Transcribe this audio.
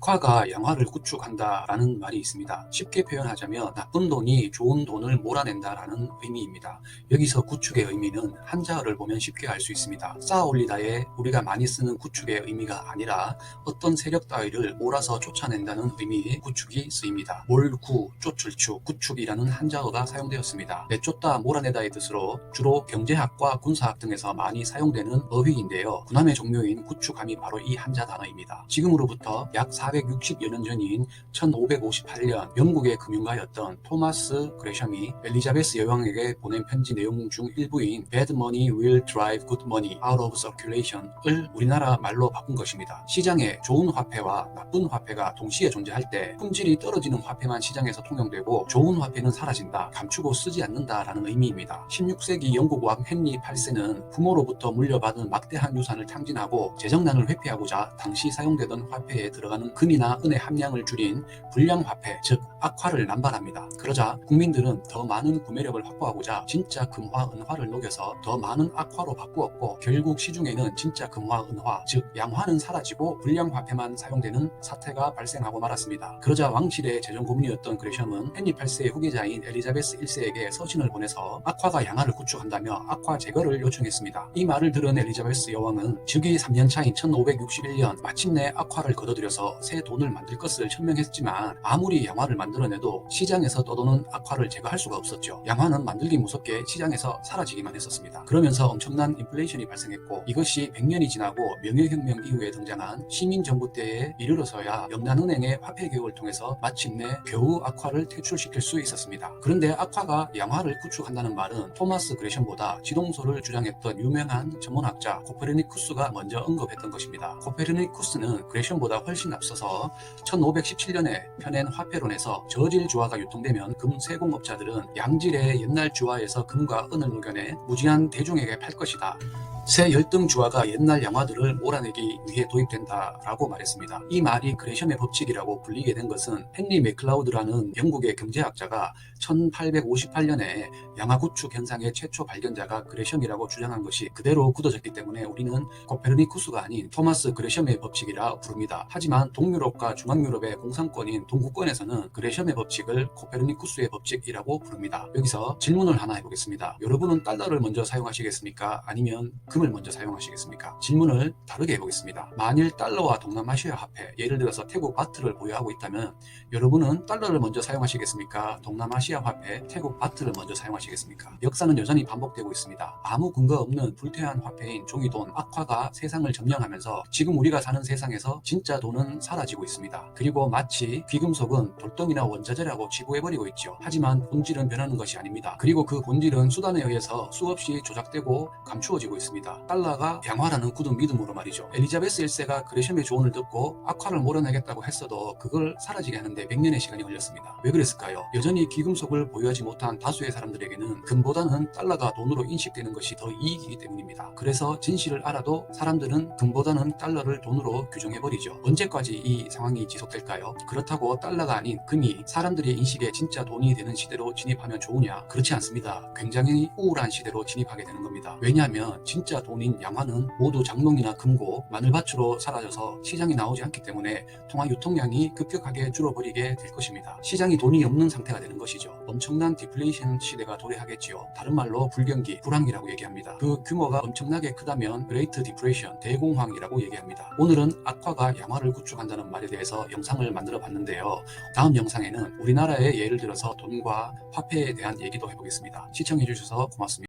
악화가 양화를 구축한다라는 말이 있습니다. 쉽게 표현하자면 나쁜 돈이 좋은 돈을 몰아낸다라는 의미입니다. 여기서 구축의 의미는 한자어를 보면 쉽게 알 수 있습니다. 쌓아 올리다에 우리가 많이 쓰는 구축의 의미가 아니라 어떤 세력 따위를 몰아서 쫓아낸다는 의미의 구축이 쓰입니다. 몰구, 쫓을추, 구축이라는 한자어가 사용되었습니다. 내쫓다, 몰아내다의 뜻으로 주로 경제학과 군사학 등에서 많이 사용되는 어휘인데요. 군함의 종묘인 구축함이 바로 이 한자 단어입니다. 지금으로부터 약 460여 년 전인 1558년 영국의 금융가였던 토마스 그레샴이 엘리자베스 여왕에게 보낸 편지 내용 중 일부인 Bad money will drive good money out of circulation을 우리나라 말로 바꾼 것입니다. 시장에 좋은 화폐와 나쁜 화폐가 동시에 존재할 때 품질이 떨어지는 화폐만 시장에서 통용되고 좋은 화폐는 사라진다, 감추고 쓰지 않는다라는 의미입니다. 16세기 영국 왕 헨리 8세는 부모로부터 물려받은 막대한 유산을 탕진하고 재정난을 회피하고자 당시 사용되던 화폐에 들어가는 금이나 은의 함량을 줄인 불량화폐, 즉 악화를 남발합니다. 그러자 국민들은 더 많은 구매력을 확보하고자 진짜 금화, 은화를 녹여서 더 많은 악화로 바꾸었고 결국 시중에는 진짜 금화, 은화, 즉 양화는 사라지고 불량화폐만 사용되는 사태가 발생하고 말았습니다. 그러자 왕실의 재정 고문이었던 그레샴은 헨리 8세의 후계자인 엘리자베스 1세에게 서신을 보내서 악화가 양화를 구축한다며 악화 제거를 요청했습니다. 이 말을 들은 엘리자베스 여왕은 즉위 3년차인 1561년 마침내 악화를 거둬들여서 새 돈을 만들 것을 천명했지만 아무리 양화를 만들어내도 시장에서 떠도는 악화를 제거할 수가 없었죠. 양화는 만들기 무섭게 시장에서 사라지기만 했었습니다. 그러면서 엄청난 인플레이션이 발생했고 이것이 100년이 지나고 명예혁명 이후에 등장한 시민정부 때에 이르러서야 영란은행의 화폐개혁을 통해서 마침내 겨우 악화를 퇴출시킬 수 있었습니다. 그런데 악화가 양화를 구축한다는 말은 토마스 그레샴보다 지동설을 주장했던 유명한 천문학자 코페르니쿠스가 먼저 언급했던 것입니다. 코페르니쿠스는 그레샴보다 훨씬 앞서서 1517년에 펴낸 화폐론에서 저질 주화가 유통되면 금 세공업자들은 양질의 옛날 주화에서 금과 은을 녹여내 무지한 대중에게 팔 것이다. 새 열등 주화가 옛날 양화들을 몰아내기 위해 도입된다라고 말했습니다. 이 말이 그레샴의 법칙이라고 불리게 된 것은 헨리 맥클라우드라는 영국의 경제학자가 1858년에 양화 구축 현상의 최초 발견자가 그레샴이라고 주장한 것이 그대로 굳어졌기 때문에 우리는 코페르니쿠스가 아닌 토마스 그레샴의 법칙이라 부릅니다. 하지만 동유럽과 중앙유럽의 공산권인 동구권에서는 그레샴의 법칙을 코페르니쿠스의 법칙이라고 부릅니다. 여기서 질문을 하나 해보겠습니다. 여러분은 달러를 먼저 사용하시겠습니까? 아니면 금을 먼저 사용하시겠습니까? 질문을 다르게 해보겠습니다. 만일 달러와 동남아시아 화폐, 예를 들어서 태국 바트를 보유하고 있다면 여러분은 달러를 먼저 사용하시겠습니까? 동남아시아 화폐, 태국 바트를 먼저 사용하시겠습니까? 역사는 여전히 반복되고 있습니다. 아무 근거 없는 불태한 화폐인 종이돈, 악화가 세상을 점령하면서 지금 우리가 사는 세상에서 진짜 돈은 사라지고 있습니다. 그리고 마치 귀금속은 돌덩이나 원자재라고 치부해버리고 있죠. 하지만 본질은 변하는 것이 아닙니다. 그리고 그 본질은 수단에 의해서 수없이 조작되고 감추어지고 있습니다. 달러가 양화라는 굳은 믿음으로 말이죠. 엘리자베스 1세가 그레샴의 조언을 듣고 악화를 몰아내겠다고 했어도 그걸 사라지게 하는데 100년의 시간이 걸렸습니다. 왜 그랬을까요? 여전히 귀금속을 보유하지 못한 다수의 사람들에게는 금보다는 달러가 돈으로 인식되는 것이 더 이익이기 때문입니다. 그래서 진실을 알아도 사람들은 금보다는 달러를 돈으로 규정해버리죠. 언제까지 이 상황이 지속될까요? 그렇다고 달러가 아닌 금이 사람들의 인식에 진짜 돈이 되는 시대로 진입하면 좋으냐? 그렇지 않습니다. 굉장히 우울한 시대로 진입하게 되는 겁니다. 왜냐하면 진짜 돈인 양화는 모두 장롱이나 금고, 마늘밭으로 사라져서 시장에 나오지 않기 때문에 통화 유통량이 급격하게 줄어버리게 될 것입니다. 시장이 돈이 없는 상태가 되는 것이죠. 엄청난 디플레이션 시대가 도래하겠지요. 다른 말로 불경기, 불황이라고 얘기합니다. 그 규모가 엄청나게 크다면 그레이트 디프레이션, 대공황이라고 얘기합니다. 오늘은 악화가 양화를 구축한다는 말에 대해서 영상을 만들어 봤는데요. 다음 영상에는 우리나라의 예를 들어서 돈과 화폐에 대한 얘기도 해보겠습니다. 시청해 주셔서 고맙습니다.